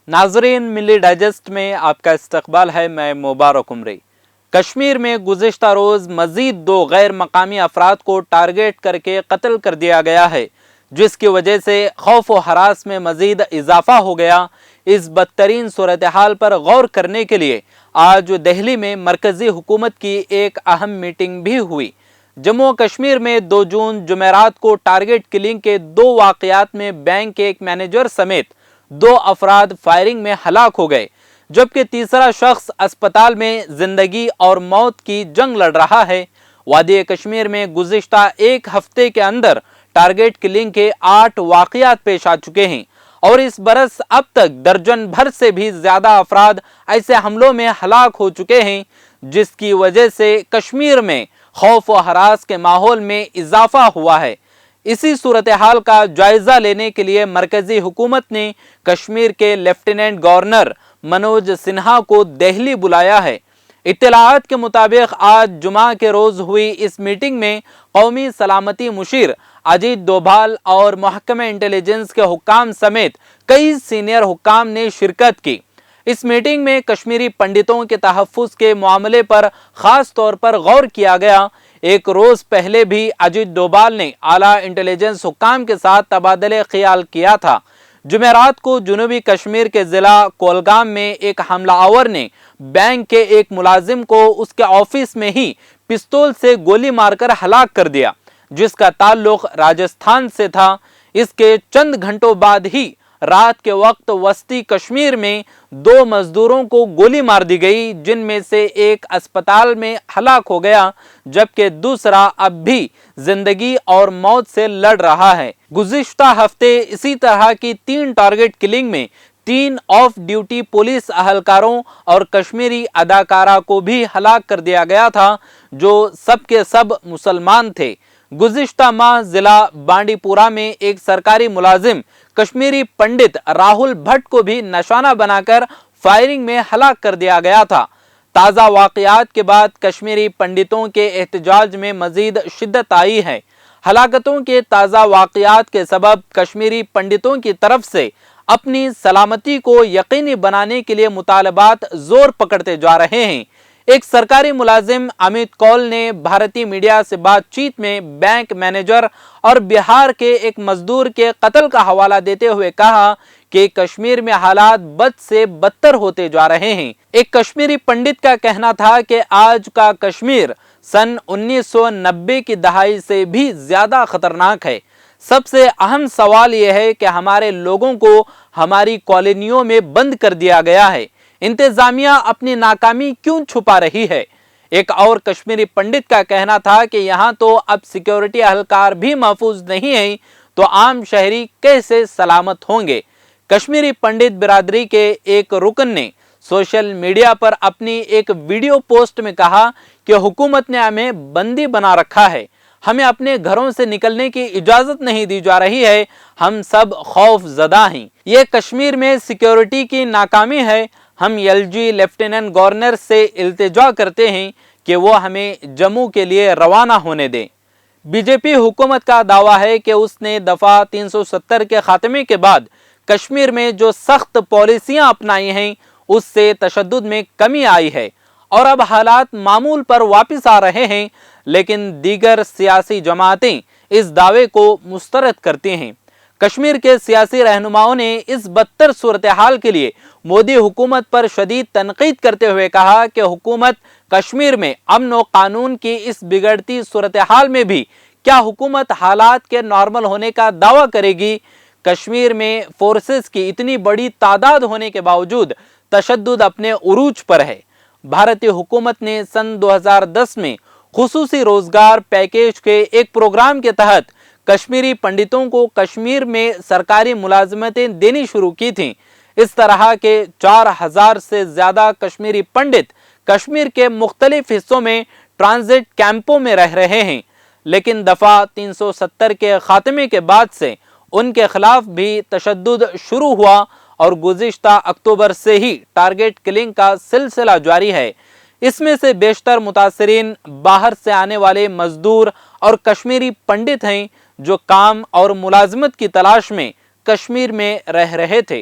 नाजरीन, मिली डाइजेस्ट में आपका इस्तकबाल है। मैं मुबारक उमरी। कश्मीर में गुज़िश्ता रोज़ मज़ीद 2 गैर मकामी अफराद को टारगेट करके कत्ल कर दिया गया है, जिसकी वजह से खौफ व हरास में मज़ीद इजाफा हो गया। इस बदतरीन सूरत हाल पर गौर करने के लिए आज दिल्ली में मरकज़ी हुकूमत की एक अहम मीटिंग भी हुई। जम्मू कश्मीर में 2 जून जुमेरात को टारगेट किलिंग के 2 वाक़यात में बैंक के एक मैनेजर समेत 2 अफराद फायरिंग में हलाक हो गए, जबकि तीसरा शख्स अस्पताल में जिंदगी और मौत की जंग लड़ रहा है। वादी कश्मीर में गुज़िश्ता एक हफ्ते के अंदर टारगेट किलिंग के 8 वाक़यात पेश आ चुके हैं और इस बरस अब तक दर्जन भर से भी ज्यादा अफराद ऐसे हमलों में हलाक हो चुके हैं, जिसकी वजह से कश्मीर में खौफ व हरास के माहौल में इजाफा हुआ है। इसी सूरत हाल का जायजा लेने के लिए मरकजी हुकूमत ने कश्मीर के लेफ्टिनेंट गवर्नर मनोज सिन्हा को दिल्ली बुलाया है। इत्तलाआत के मुताबिक आज जुमा के रोज हुई इस मीटिंग में कौमी सलामती मुशीर अजीत डोभाल और महकमे इंटेलिजेंस के हुक्काम समेत कई सीनियर हुक्काम ने शिरकत की। इस मीटिंग में कश्मीरी पंडितों के तहफ़्फ़ुज़ के मामले पर खास तौर पर गौर किया गया। एक रोज पहले भी अजीत डोभाल ने आला इंटेलिजेंस हुक्काम के साथ तबादले ख्याल किया था। जुमेरात को जनूबी कश्मीर के जिला कोलगाम में एक हमलावर ने बैंक के एक मुलाजिम को उसके ऑफिस में ही पिस्तौल से गोली मारकर हलाक कर दिया, जिसका ताल्लुक राजस्थान से था। इसके चंद घंटों बाद ही रात के वक्त वस्ती कश्मीर में 2 मजदूरों को गोली मार दी गई, जिनमें से एक अस्पताल में हलाक हो गया, जबकि दूसरा अब भी जिंदगी और मौत से लड़ रहा है। गुज़िश्ता हफ्ते इसी तरह की 3 टारगेट किलिंग में 3 ऑफ ड्यूटी पुलिस अहलकारों और कश्मीरी अदाकारा को भी हलाक कर दिया गया था, जो सब के सब मुसलमान थे। गुज़िश्ता माह जिला बांडीपुरा में एक सरकारी मुलाजिम कश्मीरी पंडित राहुल भट्ट को भी निशाना बनाकर फायरिंग में हलाक कर दिया गया था। ताज़ा वाक़यात के बाद कश्मीरी पंडितों के एहतजाज में मजीद शिद्दत आई है। हलाकतों के ताज़ा वाक़यात के सबब कश्मीरी पंडितों की तरफ से अपनी सलामती को यकीनी बनाने के लिए मुतालबात जोर पकड़ते जा रहे हैं। एक सरकारी मुलाजिम अमित कौल ने भारतीय मीडिया से बातचीत में बैंक मैनेजर और बिहार के एक मजदूर के कत्ल का हवाला देते हुए कहा कि कश्मीर में हालात बद से बदतर होते जा रहे हैं। एक कश्मीरी पंडित का कहना था कि आज का कश्मीर सन 1990 की दहाई से भी ज्यादा खतरनाक है। सबसे अहम सवाल यह है कि हमारे लोगों को हमारी कॉलोनियों में बंद कर दिया गया है। इंतजामिया अपनी नाकामी क्यों छुपा रही है? एक और कश्मीरी पंडित का कहना था कि यहाँ तो अब सिक्योरिटी अहलकार भी महफूज नहीं है, तो आम शहरी कैसे सलामत होंगे? कश्मीरी पंडित बिरादरी के एक रुकन ने सोशल मीडिया पर अपनी एक वीडियो पोस्ट में कहा कि हुकूमत ने हमें बंदी बना रखा है, हमें अपने घरों से निकलने की इजाजत नहीं दी जा रही है, हम सब खौफ ज़दा हैं। ये कश्मीर में सिक्योरिटी की नाकामी है। हम एलजी लेफ्टिनेंट गवर्नर से इल्तिजा करते हैं कि वो हमें जम्मू के लिए रवाना होने दें। बीजेपी हुकूमत का दावा है कि उसने दफ़ा 370 के खात्मे के बाद कश्मीर में जो सख्त पॉलिसियां अपनाई हैं, उससे तशद्दुद में कमी आई है और अब हालात मामूल पर वापस आ रहे हैं, लेकिन दीगर सियासी जमातें इस दावे को मुस्तरद करती हैं। कश्मीर के सियासी रहनुमाओं ने इस बदतर सूरत हाल के लिए मोदी हुकूमत पर शदीद तनकीद करते हुए कहा कि हुकूमत कश्मीर में अमन व कानून की इस बिगड़ती सूरत हाल में भी क्या हुकूमत हालात के नॉर्मल होने का दावा करेगी? कश्मीर में फोर्सेस की इतनी बड़ी तादाद होने के बावजूद तशद्दुद अपने उरूज पर है। भारतीय हुकूमत ने सन 2010 में खुसूसी रोजगार पैकेज के एक प्रोग्राम के तहत कश्मीरी पंडितों को कश्मीर में सरकारी मुलाजमतें देनी शुरू की थीं। इस तरह के 4000 से ज्यादा कश्मीरी पंडित कश्मीर के मुख्तलिफ हिस्सों में ट्रांजिट कैंपों में रह रहे हैं, लेकिन दफ़ा 370 के खात्मे के बाद से उनके खिलाफ भी तशद्दुद शुरू हुआ और गुज़िश्ता अक्टूबर से ही टारगेट किलिंग का सिलसिला जारी है। इसमें से बेशतर मुतासरीन बाहर से आने वाले मजदूर और कश्मीरी पंडित हैं, जो काम और मुलाजमत की तलाश में कश्मीर में रह रहे थे।